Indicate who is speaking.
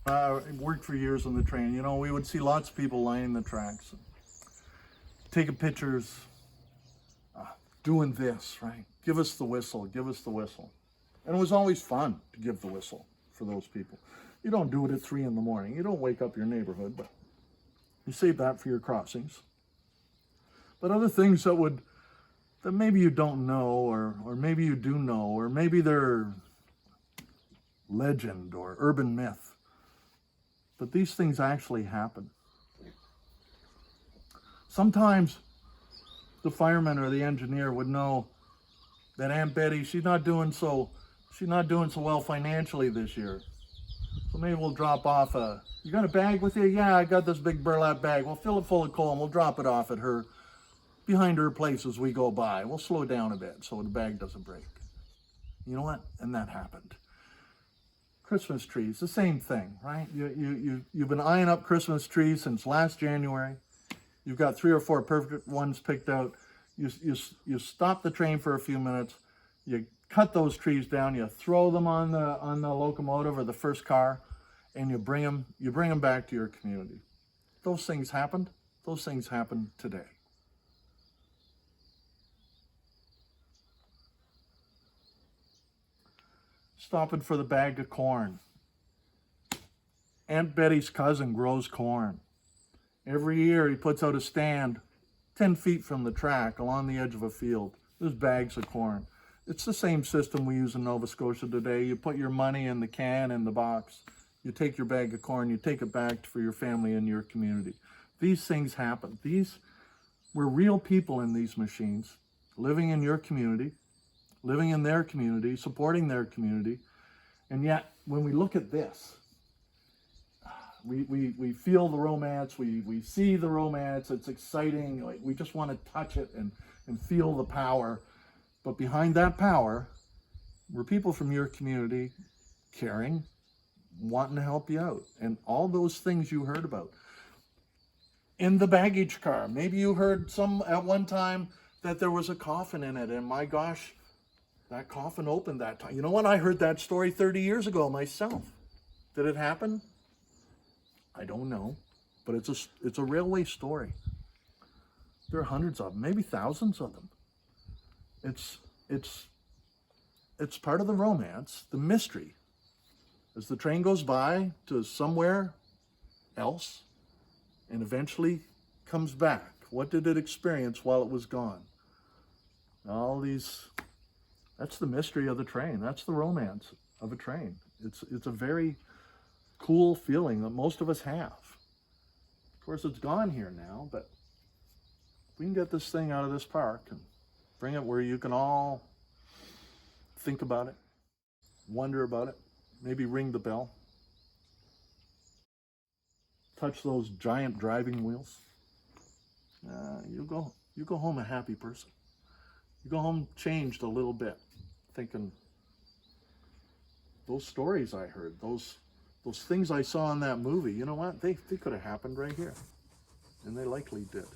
Speaker 1: I worked for years on the train. You know, we would see lots of people lining the tracks, taking pictures, doing this, right? Give us the whistle, give us the whistle. And it was always fun to give the whistle for those people. You don't do it at 3 in the morning. You don't wake up your neighborhood, but you save that for your crossings. But other things that maybe you don't know, or maybe you do know, or maybe they're legend or urban myth. But these things actually happen. Sometimes the fireman or the engineer would know that Aunt Betty, she's not doing so well financially this year. So maybe we'll drop off you got a bag with you? Yeah, I got this big burlap bag. We'll fill it full of coal and we'll drop it off at her, behind her place as we go by. We'll slow down a bit so the bag doesn't break. You know what? And that happened. Christmas trees, the same thing, right? You've been eyeing up Christmas trees since last January. You've got 3 or 4 perfect ones picked out. You stop the train for a few minutes. You cut those trees down. You throw them on the locomotive or the first car, and you bring them back to your community. Those things happened. Those things happen today. Stopping for the bag of corn. Aunt Betty's cousin grows corn. Every year he puts out a stand 10 feet from the track along the edge of a field. There's bags of corn. It's the same system we use in Nova Scotia today. You put your money in the can, in the box. You take your bag of corn, you take it back for your family and your community. These things happen. These were real people in these machines, living in your community, living in their community, supporting their community. And yet, when we look at this, we feel the romance, we see the romance, it's exciting, like we just want to touch it and feel the power. But behind that power were people from your community caring, wanting to help you out, and all those things you heard about. In the baggage car, maybe you heard at one time that there was a coffin in it, and my gosh, that coffin opened that time. You know what? I heard that story 30 years ago myself. Did it happen? I don't know, but it's a railway story. There are hundreds of them, maybe thousands of them. It's part of the romance, the mystery. As the train goes by to somewhere else and eventually comes back, what did it experience while it was gone? That's the mystery of the train. That's the romance of a train. It's a very cool feeling that most of us have. Of course, it's gone here now, but we can get this thing out of this park and bring it where you can all think about it, wonder about it, maybe ring the bell, touch those giant driving wheels. You go home a happy person. You go home changed a little bit, thinking, those stories I heard, those things I saw in that movie, you know what? They could have happened right here. And they likely did.